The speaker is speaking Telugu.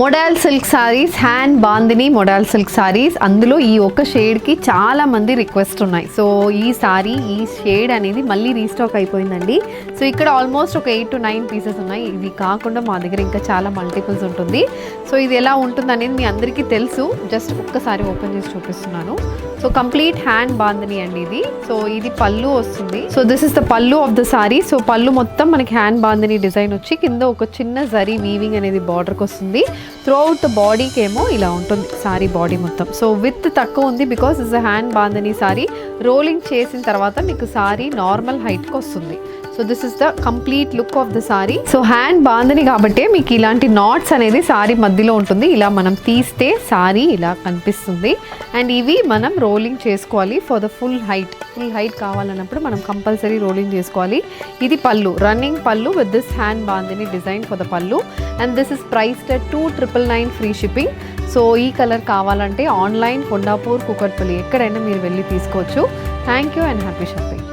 Model silk saris, hand bandhani model silk saris. అందులో ఈ ఒక్క షేడ్కి చాలా మంది రిక్వెస్ట్ ఉన్నాయి. సో ఈ సారీ, ఈ షేడ్ అనేది మళ్ళీ రీస్టాక్ అయిపోయిందండి. సో ఇక్కడ ఆల్మోస్ట్ ఒక 8 to 9 పీసెస్ ఉన్నాయి. ఇది కాకుండా మా దగ్గర ఇంకా చాలా మల్టిపుల్స్ ఉంటుంది. సో ఇది ఎలా ఉంటుంది అనేది మీ అందరికీ తెలుసు. జస్ట్ ఒక్కసారి ఓపెన్ చేసి చూపిస్తున్నాను. సో కంప్లీట్ హ్యాండ్ బాందిని అండి ఇది. సో ఇది పళ్ళు వస్తుంది. సో దిస్ ఇస్ ద పళ్ళు ఆఫ్ ద సారీ. సో పళ్ళు మొత్తం మనకి హ్యాండ్ బాందిని డిజైన్ వచ్చి కింద ఒక చిన్న జరీ వీవింగ్ అనేది బార్డర్కి వస్తుంది. త్రూ అవుట్ ద బాడీకి ఏమో ఇలా ఉంటుంది సారీ బాడీ మొత్తం. సో విత్ తక్కువ ఉంది because is a hand bandhani sorry. Rolling చేసిన తర్వాత మీకు సారీ నార్మల్ హైట్కి వస్తుంది. So this is the complete look of the sorry. So hand bandhani కాబట్టి మీకు ఇలాంటి నాట్స్ అనేది సారీ మధ్యలో ఉంటుంది. ఇలా మనం తీస్తే సారీ ఇలా కనిపిస్తుంది. అండ్ ఇవి మనం రోలింగ్ చేసుకోవాలి for the full height. Full height కావాలన్నప్పుడు మనం కంపల్సరీ రోలింగ్ చేసుకోవాలి. ఇది పళ్ళు, రన్నింగ్ పళ్ళు with this hand bandhani design for the పళ్ళు. And this is priced at 2,999 free shipping. So ఈ కలర్ కావాలంటే ఆన్లైన్ కొండాపూర్, కుకట్పల్లి ఎక్కడైనా మీరు వెళ్ళి తీసుకోవచ్చు. Thank you and happy shopping.